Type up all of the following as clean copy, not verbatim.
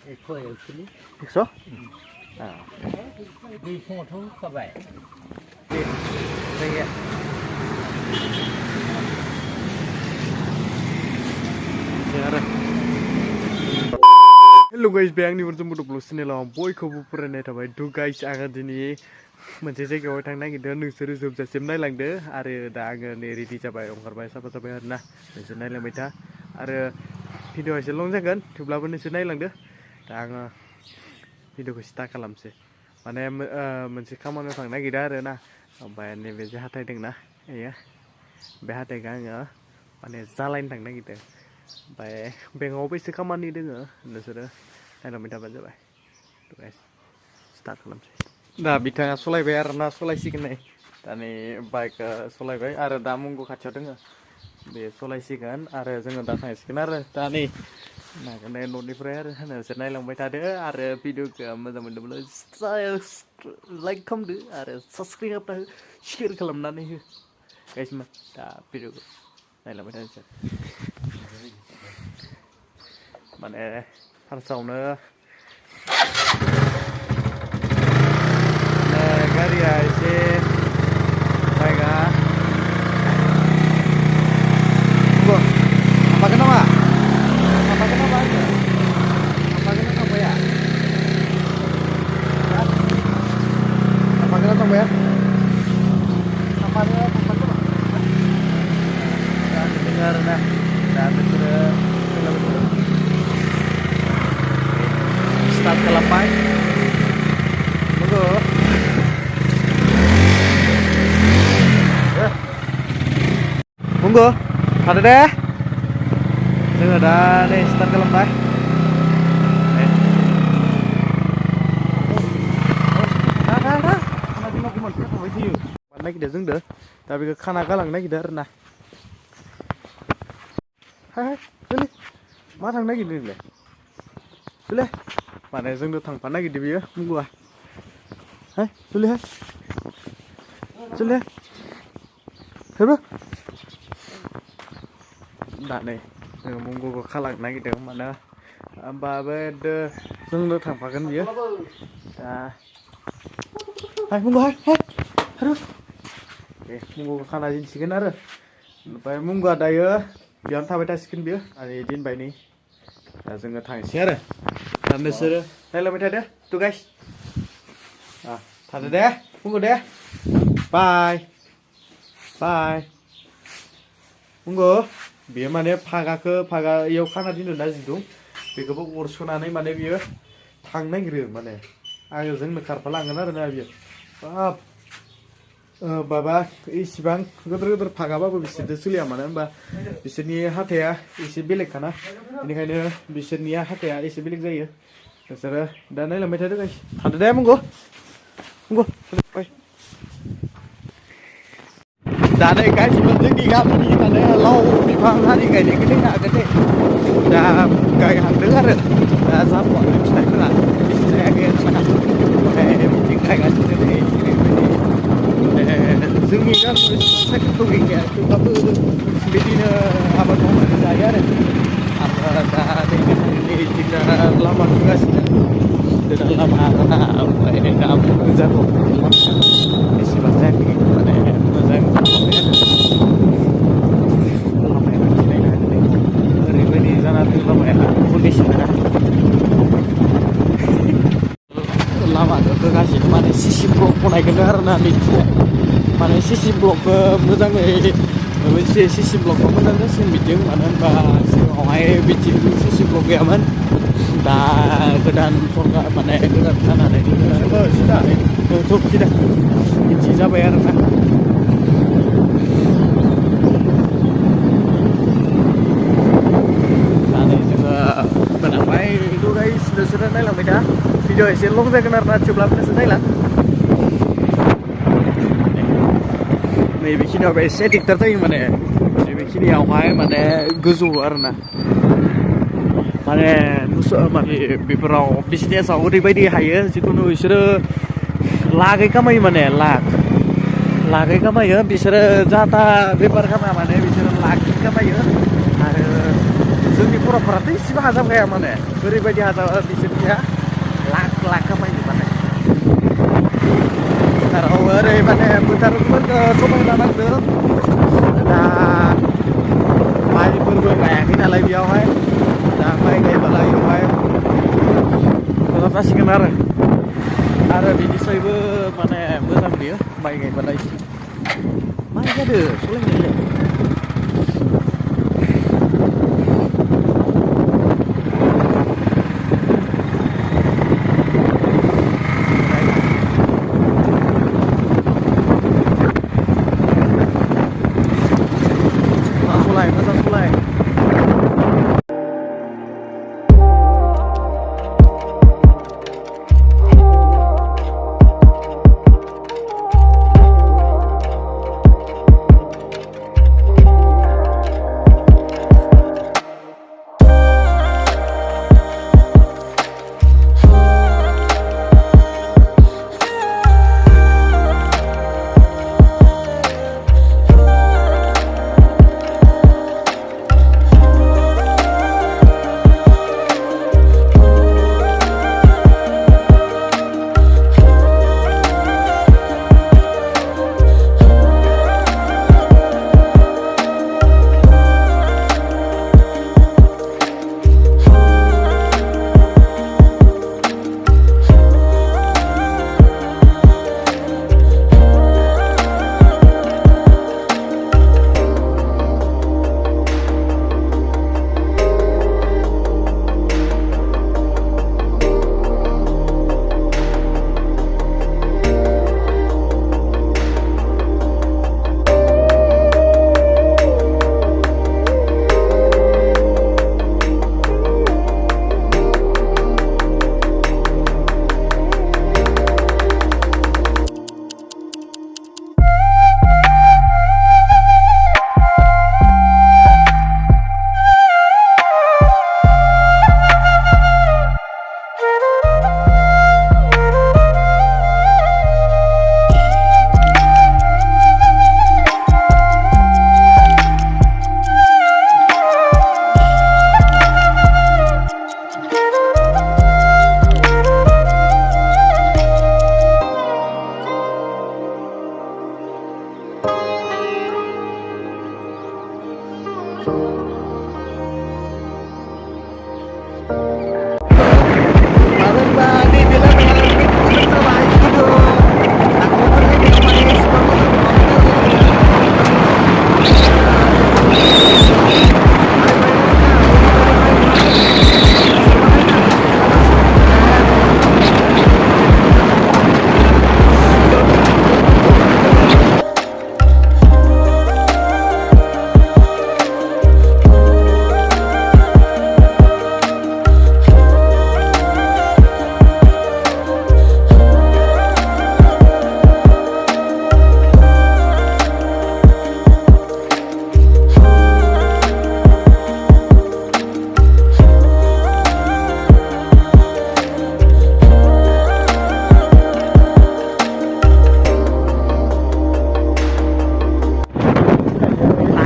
100 100? đi không thú có vậy Đây ạ. Hello guys, bang ni bertemu di vlog channel am बयखौबो फरायनाय थाबाय थ guys आङो दिनै मोनसे जायगायाव थांनो नागिरदों नोंसोरो जोबजासिम नायलांदो आरो दा आङो नै रेडि जाबाय ओंखारबाय साफा जाबाय आरोना नोंसोर नायलांबाय था आरो भिडिअ एसे लं जागोन थेवब्लाबो नोंसोर नायलांदो दा आङो भिडिअखौ स्टार्ट खालामसै माने मोनसे खामानियाव थांनो नागिरदों आरोना ओमफ्राय नैबे जे हाथाय दंना एयो बे हाथायखौ आङो माने जालायनो थांनो नागिरदों ओमफ्राय बेंकआवबो एसे खामानि दोङो नोंसोरो नायलांबाय थाबानो जाबाय थ' गाइस स्टार्ट खालामसै दा बिथाङा सलायबाय आरोना सलायसिगोन नै दा नै बाइकखौ सलायबाय आरो दा मुंगु खाथियाव दोङो बे सलायसिगोन आरो जोङो दा थांसिगोन आरो दा नै नागिरनाय न'निफ्राय आरो नोंसोर नायलांबाय थादो आरो भिडिअखौ मोजां मोनदोंब्ला लाइक खालामदो आरो साबस्क्राइब खालामना हो शेयार खालामनानै हो गाइस दा भिडिअखौ नायलांबाय थादो नोंसोर माने फार्स्टआवनो गारिया एसे बाइकआ थांफागोन नामा थांफागोन नामा आङो थांफागोन ना थांफाया थांफागोन ना थांफाया थांफागोन आरोना दा नोंसोरो start खालामबाय Monggo थादो दे जोङो दा नै start खालामबाय मानो नागिरदों जोंदो दा बेखौ खाना गालांनो नागिरदों आरोना हाय जोलै मा थांनो नागिरदों नोंलाय जोलै माने जोंनो थांफानो नागिरदों बियो मुंगुआ हाय जोलै हाय जोलै हेबो दा नै जोङो मुंगुखौ खालामनो नागिरदों मानो होमबाबो जोंनो थांफागोन बियो दा हाय मुंगु हाय हाय हारु दे मुंगुखौ खाना दिन्थिगोन आरो ओमफ्राय मुंगुआ दायो बेयावनो थाबाय थासिगोन बियो आरो बिदि होनबाय नै दा जोङो थांसै आरो दा नोंसोरो नायलांबाय थादो थ' गाइस थादो दे मुंगु दे बाय बाय मुंगु बेयो माने फागा इयाव खाना दोनदों ना जिदुं बेखौबो अरसोनानै माने बियो थांनो नागिरो माने आङो जोंनो खारफालांगोन आरोना बियो बाब माबा इसिबां गोदोर गोदोर फागाबाबो बिसोरजों सोलिया मानो होनबा बिसोरनि हाथाया एसे बेलेगखाना बेनिखायनो बिसोरनिया हाथाया एसे बेलेग जायो नोंसोरो दा नायलांबाय थादो गाइस थादो दे मुंगु मुंगु बाय दा नै गाइस जोंनि गामिनि माने लाव बिफां हारि गायनायखौ नायनो हागोन दे दा गायहांदों आरो दा जाथ'वाखै फिथाइफोरा एसे जायाखै आरोना ओमफ्राय बिथिं गायगासिनो नै जोंनि गामियाव साख्रिथ' गैखाया थेवब्लाबो बिदिनो आबाद मावनानै जायो आरो दा नै जोंना लामा खोगासिनो गोदान लामा ओमफ्राय दा मोजां एसेबां जायाखै माने मोजां जाथ'वाखै आरो लामाया मिथिनायनो हागोन ओरैबायदि जाना दं लामाया कन्डिसना लामाखौ खोगासिनो माने सिसि ब्लक बनायगोन आरोना मिथिबाय माने सिसि ब्लकखौ मोजाङै मोनसे सिसि ब्लकखौ मोजां जासिगोन बिथिं मानो होनबा सिगाङावहाय बिथिं सिसि ब्लक गैयामोन दा गोदान सरकार माने गोदान जानानै थ' सिदा बिदि जाबाय आरोना दानै जोङो मोनांबाय थ' गाइस नोंसोरो नायलांबाय दा भिडिअ एसे लं जागोन आरोना थेवब्लाबो नोंसोर नायलां नैबेखिनियावबो एसे दिगदार जायो माने नैबेखिनियावहाय माने गोजौ आरोना माने बेफोराव बिजनेसाव ओरैबायदि हायो जिखुनु बिसोरो लाखै खामायो माने लाखै खामायो बिसोरो जा ता बेफार खालामा माने बिसोरो लाखै खामायो आरो जोंनि बर'फोराथ' इसेबो हाजाबखाया माने ओरैबायदि हाजाब बिसोरनिया लाख लाख खामायो माने फोथाराव ओरै माने फोथारफोरखौ समायना नांदों दा माइफोरबो गायाखै नालाय बेयावहाय दा माइ गायबोला बेयावहाय मोजां जासिगोन आरो बिनिफ्रायबो माने मोजां बियो माइ गायबोला माइ जादो सलायनायलाय मोजां सलाय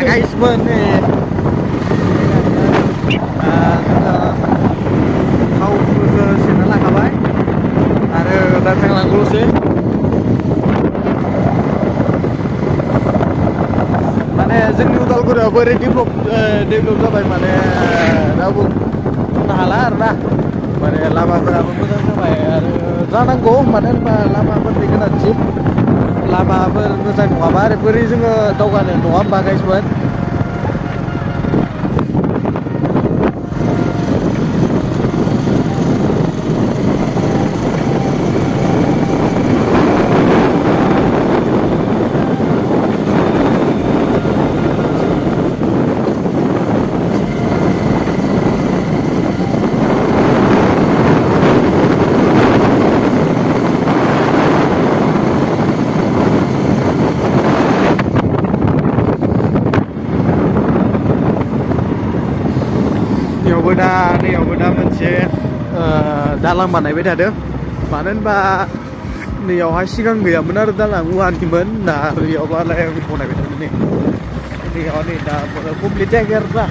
guysमोन थावफोरखौ सोना लाखाबाय आरो दा थांनांगौल'सै माने जोंनि उदालगुरियावबो ओरै डेभेलप जाबाय माने रावबो बुंनो हाला आरोना माने लामाफोराबो मोजां जाबाय आरो जानांगौ मानो होनबा लामाफोरनि गोनांथि लामाफोर मोजां नङाबा आरो बोरै जोङो दावगानो नङा होमबा गाइसमोन नैयावबो दा मोनसे दालां बानायबाय थादों मानो होनबा नैयावहाय सिगां गैयामोन आरो दालां औवानिमोन दा बेयावबालाय बनायबाय थादों नैयाव नै दा कमप्लिट जायाखै आरो दा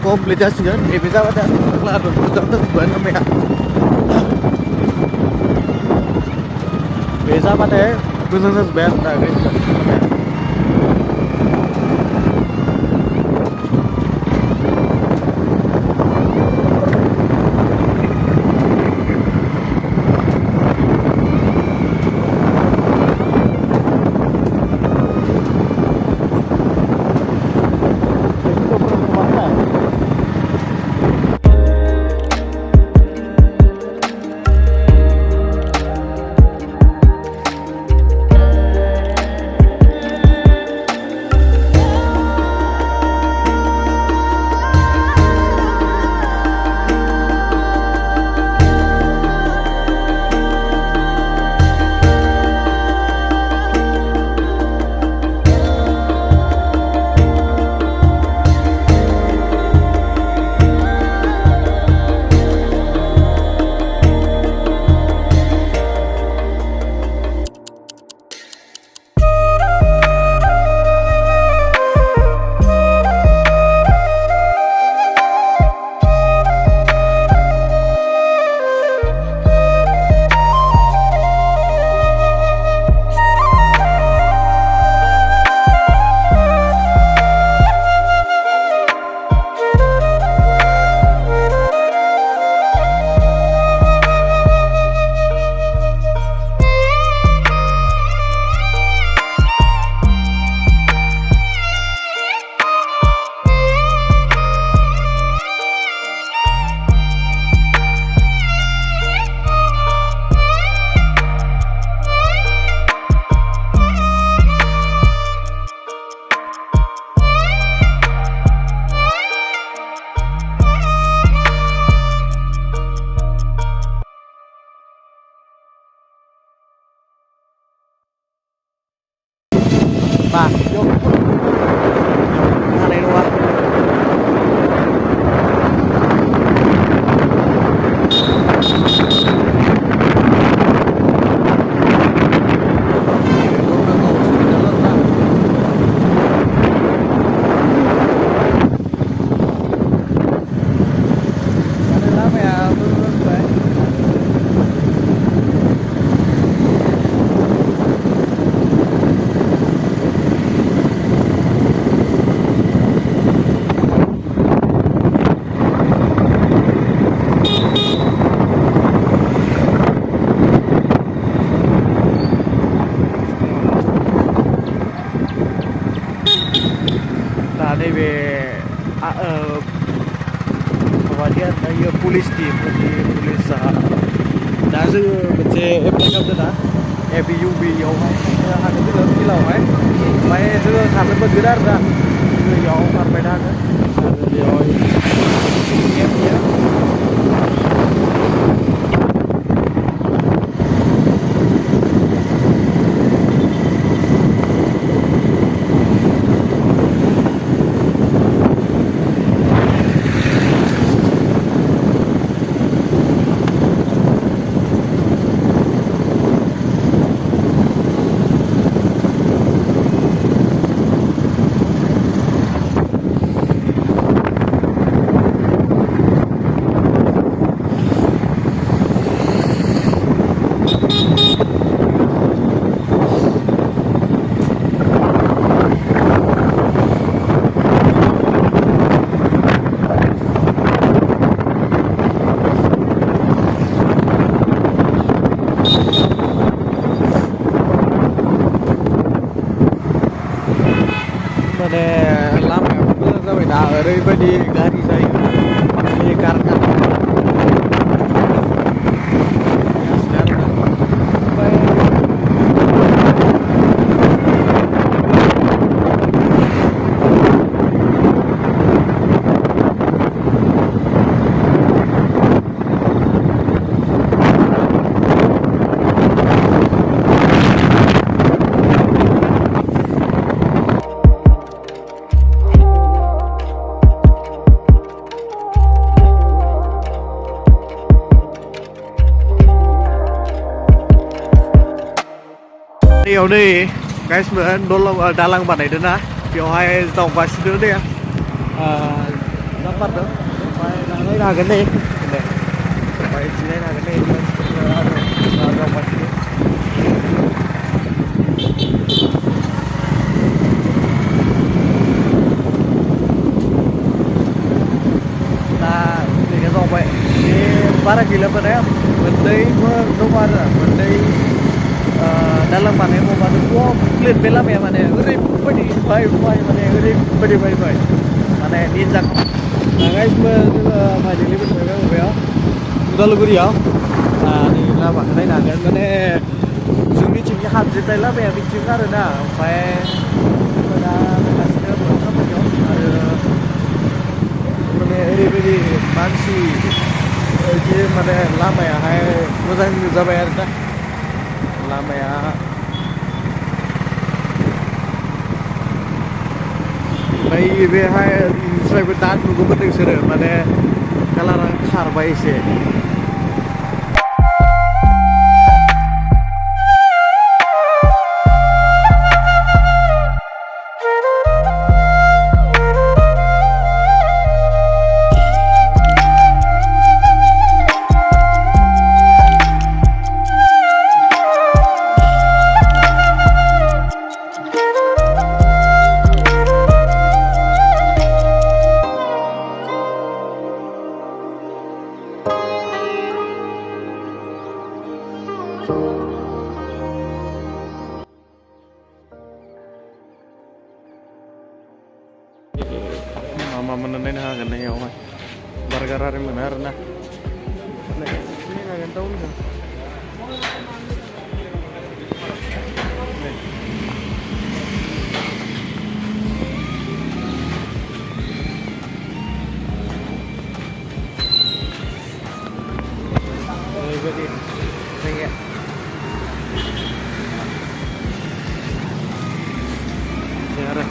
komplit जासिगोन नैबे जाबाथाय लादु मोजां जाजोब्बाय लामाया बे जाबाथाय मोजां जाजोब्बाय आरो दा लामाया Ba, vô ra đây đúng không? नैबे माबानिया दायो पुलिस टीम पुलिसा दा जोङो मोनसे एप्लाइ खालामदों ना ABUB-आवहाय हागोन जोङो फिल्डआवहाय ओमफ्राय जोङो खारनो मोनगोन आरो ना जोङो बेयाव खारबाय थागोन आरो बेयावहाय गेम गैया माने लामायाबो मोजां जाबाय दा ओरैबायदि गारि जायो बे गारना बेयाव नै गाइसमोन दालां बानायदों ना बेवहाय जावगासिनो दे pardo. Mai nangai hagen nih. Ini. Mai sini hagen nih. Ada pasti. Nah, ini cái dòng vậy. Ini 12 km ya. Bendai dong ada. Bendai dalam mana mau masuk gua clear belam ya mana. Urip bedi bye mana urip bedi bye mana ninjak. Nah guys, finally betul ya. Udah lugur ya. Nah, ini lah maknanya nagan mana जोंनि थिंनि हाबजोबनायला बाया बिथिं आरोना ओमफ्राय दा फैगासिनो दं खामानियाव आरो माने ओरैबायदि मानसि बिदि माने लामायाहाय मोजां जाबाय आरोना लामाया ओमफ्राय बेहाय इनिफ्रायबो दा नुगौमोन नोंसोरो माने कालारा खारबाय एसे मा मोननायनो हागोन नायावहाय बार्गार आरि मोनो आरोना ini हागोन दाउ होनो ओरैबायदि जायगाया आरो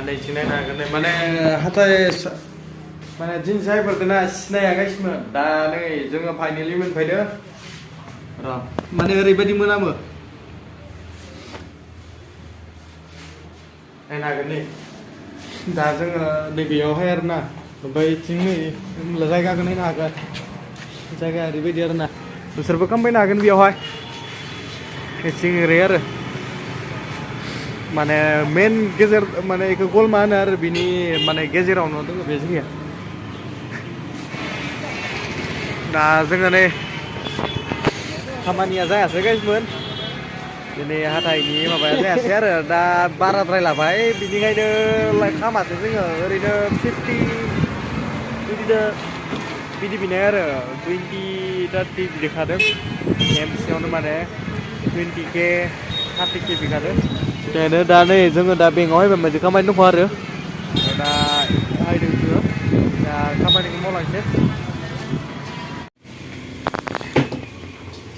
नैथिंनाय नागोन माने हाथाय माने दिन जायफोरदोना सिनायागासिनो दा नै जोङो फाइनालि मोनफैदो र माने ओरैबायदि मोनामो नायनो हागोन नै दा जोङो नैबेयावहाय आरोना ओमफ्राय इथिं नै जायगाखौ नायनो हागोन जायगाया ओरैबायदि आरोना नोंसोरबो खालामफैनो हागोन बेयावहाय इथिं ओरै आरो माने मेन गेजेर माने इखौ गलमा होनो आरो बिनि माने गेजेरावनो दङ बे जायगाया दा जोङो नै खामानिया जायासै गाइसमोन दिनै हाथायनि माबाया जायासै आरो दा बाराद्राय लाबाय बिनिखायनो खामासै जोङो ओरैनो 50 बिदि बिनाय आरो 20-30 बिखादों एमसियावनो माने 20K 30K बिखादों बेनो दा नै जोङो दा बेंकआवहाय मोनसे खामानि दङ आरो दा हायदों जोङो दा खामानिखौ मावलांसै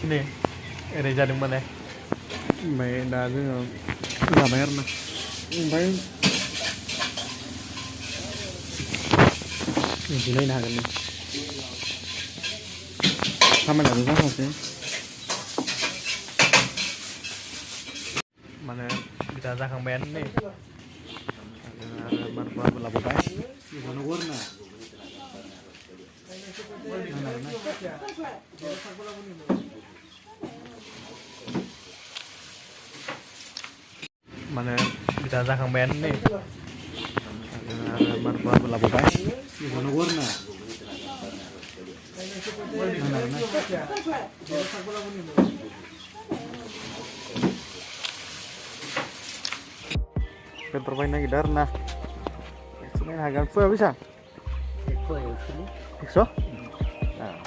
दिनै ओरै जादों माने ओमफ्राय दा जोङो जाबाय आरोना ओमफ्राय बिदि नायनो हागोन नों खामानियाबो जाखासै माने बिदा जाखांबायानो नै मारफोराबो लाबोबाय माने बिदा जाखांबायानो नै मारफोराबो लाबोबाय Bentar main lagi darna. Sini hagan full bisa. Ekso? Nah.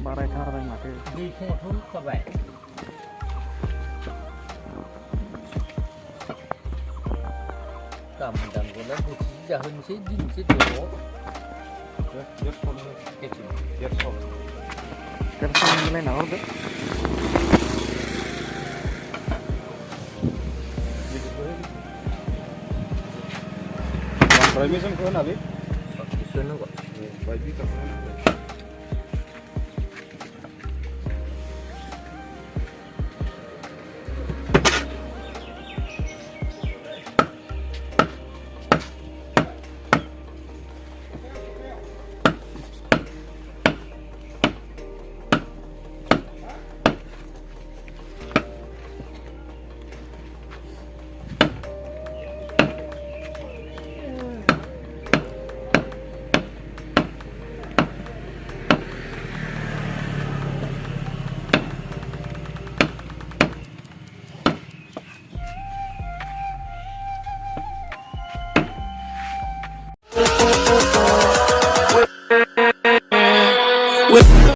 Marai thar đang mati. Đi không thú các bạn. Cảm đằng của nó thì chỉ là hơn sẽ đinh sẽ đổ. Rất không cái chuyện rất không. Cái sao lên nào đấy. Permission ko na, Abi? सोनो kok Baju tak mana?